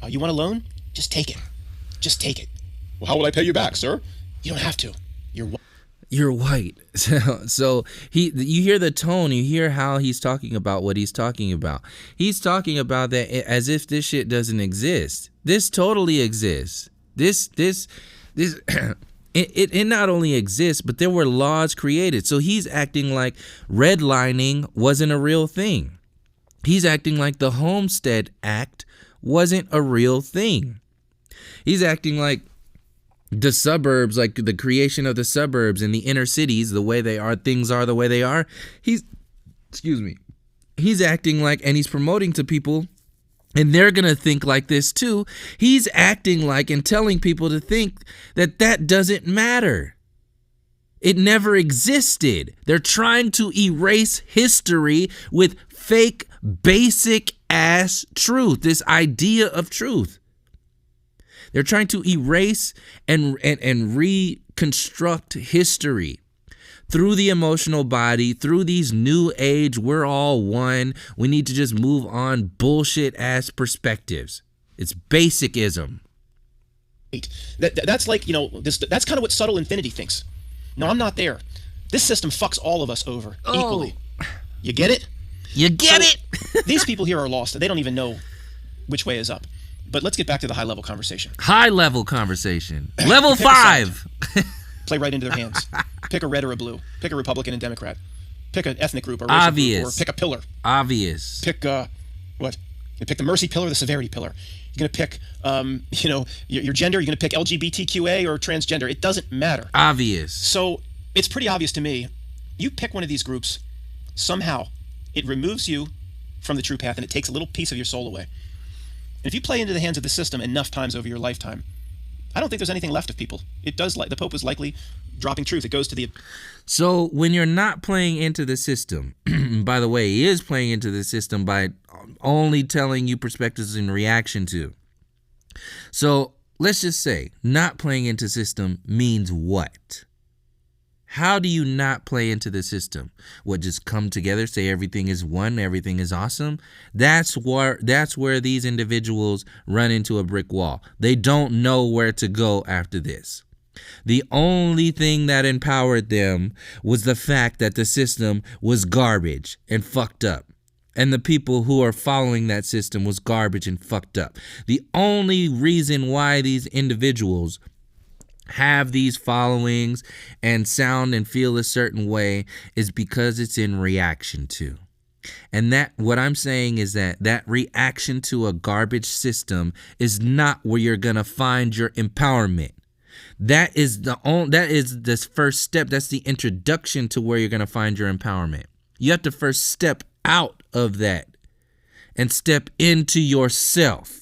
You want a loan? Just take it. Just take it. Well, how will I pay you back, sir? You don't have to. You're white. So you hear the tone, you hear how he's talking about what he's talking about. He's talking about that as if this shit doesn't exist. This totally exists. This it not only exists, but there were laws created. So he's acting like redlining wasn't a real thing. He's acting like the Homestead Act wasn't a real thing. He's acting like the suburbs, like the creation of the suburbs and the inner cities, the way they are, things are the way they are. He's acting like, and he's promoting to people, and they're going to think like this too. He's acting like and telling people to think that doesn't matter. It never existed. They're trying to erase history with fake basic ass truth, this idea of truth. They're trying to erase and reconstruct history through the emotional body, through these new age, we're all one, we need to just move on bullshit ass perspectives. It's basicism. That's like, that's kind of what subtle infinity thinks. No, I'm not there. This system fucks all of us over equally. You get it? You get it? These people here are lost. They don't even know which way is up. But let's get back to the high-level conversation. High-level conversation. Level 5. Play right into their hands. Pick a red or a blue. Pick a Republican and Democrat. Pick an ethnic group, a racial group, or pick a pillar. Obvious. Pick what? You pick the mercy pillar, or the severity pillar. You're gonna pick, your gender. You're gonna pick LGBTQA or transgender. It doesn't matter. Obvious. So it's pretty obvious to me. You pick one of these groups, somehow it removes you from the true path, and it takes a little piece of your soul away. And if you play into the hands of the system enough times over your lifetime, I don't think there's anything left of people. It does, like the Pope was likely dropping truth. It goes to the... So when you're not playing into the system, by the way, he is playing into the system by only telling you perspectives in reaction to. So let's just say not playing into system means what? How do you not play into the system? What, just come together, say everything is one, everything is awesome? That's where these individuals run into a brick wall. They don't know where to go after this. The only thing that empowered them was the fact that the system was garbage and fucked up. And the people who are following that system was garbage and fucked up. The only reason why these individuals have these followings and sound and feel a certain way is because it's in reaction to. And that, what I'm saying is that reaction to a garbage system is not where you're going to find your empowerment. That is the first step. That's the introduction to where you're going to find your empowerment. You have to first step out of that and step into yourself.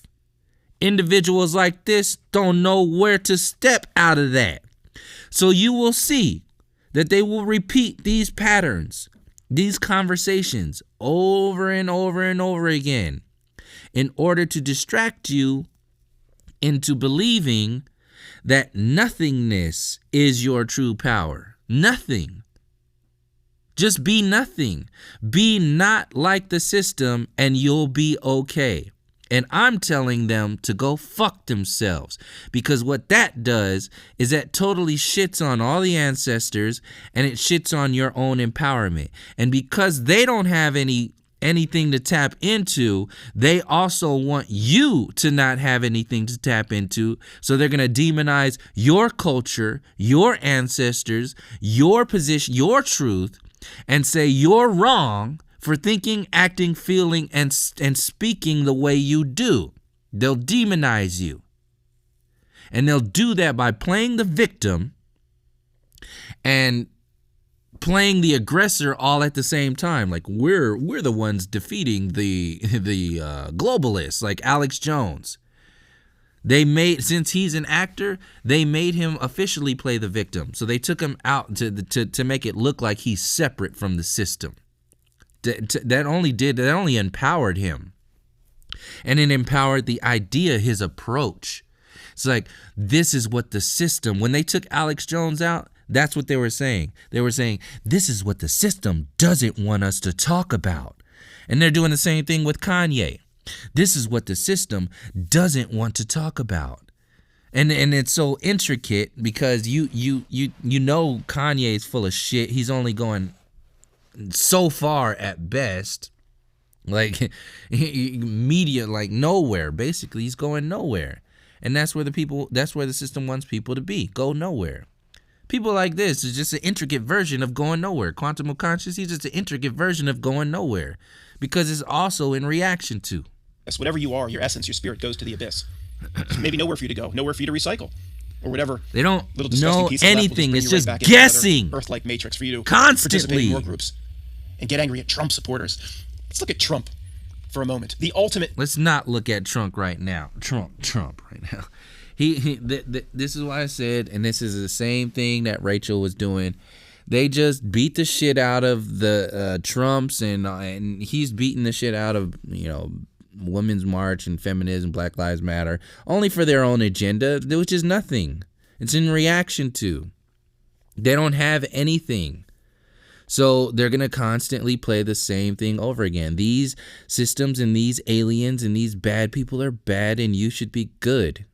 Individuals like this don't know where to step out of that. So you will see that they will repeat these patterns, these conversations over and over and over again in order to distract you into believing that nothingness is your true power. Nothing. Just be nothing. Be not like the system and you'll be okay. And I'm telling them to go fuck themselves, because what that does is that totally shits on all the ancestors and it shits on your own empowerment. And because they don't have anything to tap into, they also want you to not have anything to tap into. So they're going to demonize your culture, your ancestors, your position, your truth, and say you're wrong for thinking, acting, feeling, and speaking the way you do. They'll demonize you. And they'll do that by playing the victim and playing the aggressor all at the same time. Like we're the ones defeating the globalists, like Alex Jones. Since he's an actor, they made him officially play the victim. So they took him out to make it look like he's separate from the system. That only empowered him. And it empowered the idea, his approach. It's like, this is what the system, when they took Alex Jones out, that's what they were saying. They were saying, this is what the system doesn't want us to talk about. And they're doing the same thing with Kanye. This is what the system doesn't want to talk about. And it's so intricate because you know Kanye is full of shit. He's only going so far at best, like media, like nowhere. Basically, he's going nowhere, and that's where the system wants people to be. Go nowhere. People like this is just an intricate version of going nowhere. Quantum of consciousness is just an intricate version of going nowhere, because it's also in reaction to. Yes, whatever you are, your essence, your spirit goes to the abyss. Maybe nowhere for you to go, nowhere for you to recycle, or whatever. They don't know anything. It's just right guessing. Earth-like matrix for you to constantly participate in war groups and get angry at Trump supporters. Let's look at Trump for a moment. The ultimate. Let's not look at Trump right now. Trump right now. This is why I said, and this is the same thing that Rachel was doing. They just beat the shit out of the Trumps, and he's beating the shit out of, Women's March and feminism, Black Lives Matter, only for their own agenda, which is nothing. It's in reaction to. They don't have anything. So they're going to constantly play the same thing over again. These systems and these aliens and these bad people are bad and you should be good.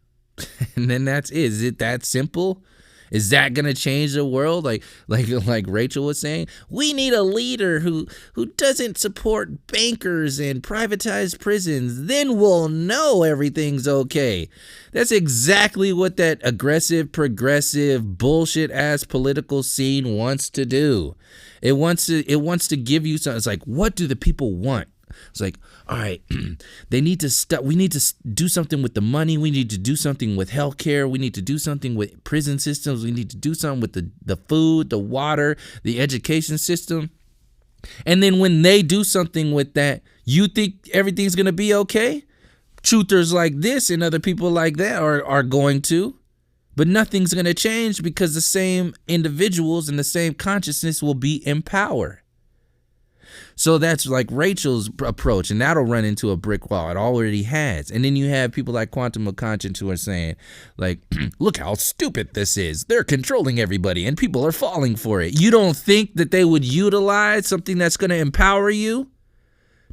And then that's it. Is it that simple? Is that going to change the world? Like Rachel was saying, we need a leader who doesn't support bankers and privatized prisons. Then we'll know everything's okay. That's exactly what that aggressive, progressive, bullshit ass political scene wants to do. It wants to give you something. It's like, what do the people want? It's like, all right, they need to we need to do something with the money. We need to do something with healthcare. We need to do something with prison systems. We need to do something with the food, the water, the education system. And then when they do something with that, you think everything's going to be okay? Truthers like this and other people like that are going to. But nothing's going to change because the same individuals and the same consciousness will be in power. So that's like Rachel's approach, and that'll run into a brick wall. It already has. And then you have people like Quantum of Conscience who are saying, like, look how stupid this is. They're controlling everybody and people are falling for it. You don't think that they would utilize something that's going to empower you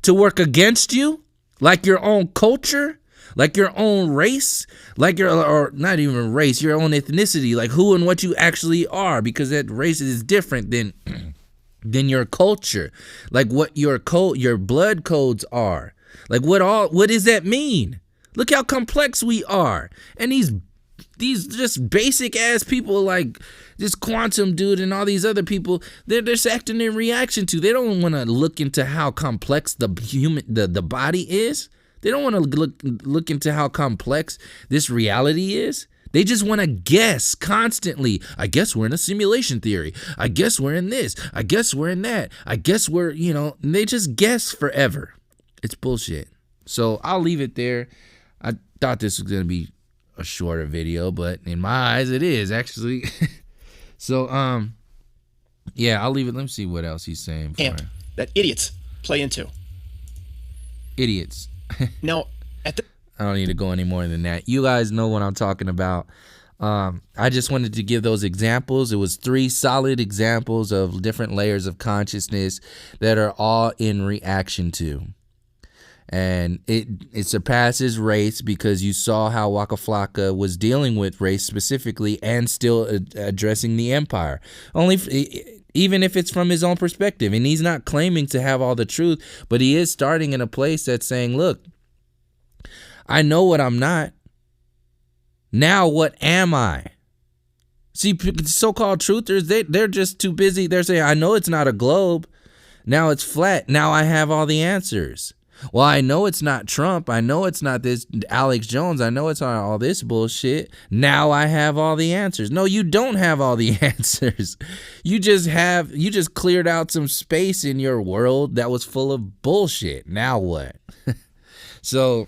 to work against you? Like your own culture? Like your own race, like or not even race, your own ethnicity, like who and what you actually are, because that race is different than your culture, like what your blood codes are, like what does that mean? Look how complex we are, and these just basic ass people like this Quantum dude and all these other people, they're just acting in reaction to. They don't want to look into how complex the body is. They don't want to look into how complex this reality is. They just want to guess constantly. I guess we're in a simulation theory. I guess we're in this. I guess we're in that. I guess we're, and they just guess forever. It's bullshit. So I'll leave it there. I thought this was going to be a shorter video, but in my eyes it is actually. So, yeah, I'll leave it. Let me see what else he's saying. That idiots play into. Idiots. Now, I don't need to go any more than that. You guys know what I'm talking about. I just wanted to give those examples. It was 3 solid examples of different layers of consciousness that are all in reaction to. And it surpasses race because you saw how Waka Flocka was dealing with race specifically and still addressing the empire. Even if it's from his own perspective, and he's not claiming to have all the truth, but he is starting in a place that's saying, look, I know what I'm not. Now what am I? See, so-called truthers, they're just too busy. They're saying, I know it's not a globe. Now it's flat. Now I have all the answers. Well, I know it's not Trump. I know it's not this Alex Jones. I know it's not all this bullshit. Now I have all the answers. No, you don't have all the answers. You just cleared out some space in your world that was full of bullshit. Now what? So,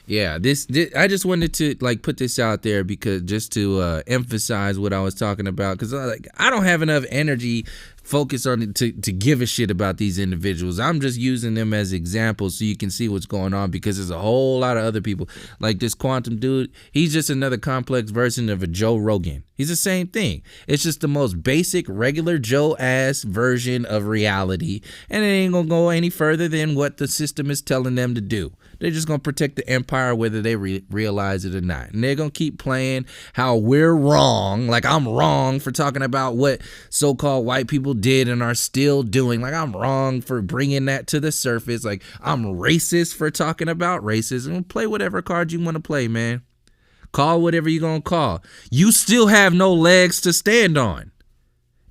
yeah, this I just wanted to put this out there because just to emphasize what I was talking about, because I don't have enough energy focus on it to give a shit about these individuals. I'm just using them as examples so you can see what's going on, because there's a whole lot of other people like this Quantum dude. He's just another complex version of a Joe Rogan. He's the same thing. It's just the most basic regular Joe ass version of reality, and it ain't gonna go any further than what the system is telling them to do. They're just going to protect the empire whether they realize it or not. And they're going to keep playing how we're wrong. Like I'm wrong for talking about what so-called white people did and are still doing. Like I'm wrong for bringing that to the surface. Like I'm racist for talking about racism. Play whatever card you want to play, man. Call whatever you're going to call. You still have no legs to stand on.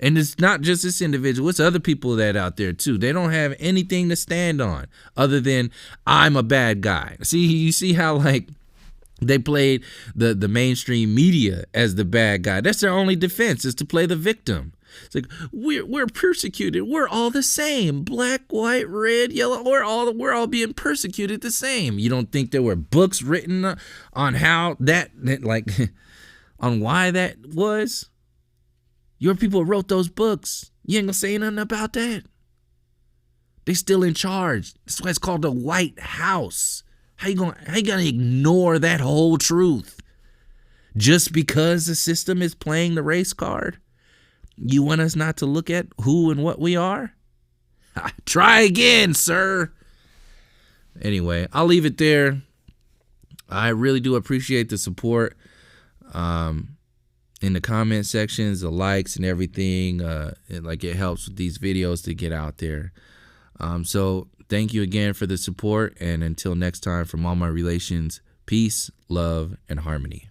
And it's not just this individual, it's other people that out there too. They don't have anything to stand on other than I'm a bad guy. See, you see how they played the mainstream media as the bad guy. That's their only defense, is to play the victim. It's like we're persecuted. We're all the same. Black, white, red, yellow. We're all being persecuted the same. You don't think there were books written on how that on why that was? Your people wrote those books. You ain't gonna say nothing about that. They still in charge. That's why it's called the White House. How you gonna ignore that whole truth? Just because the system is playing the race card? You want us not to look at who and what we are? Try again, sir. Anyway, I'll leave it there. I really do appreciate the support in the comment sections, the likes and everything. It helps with these videos to get out there. So thank you again for the support. And until next time, from all my relations, peace, love, and harmony.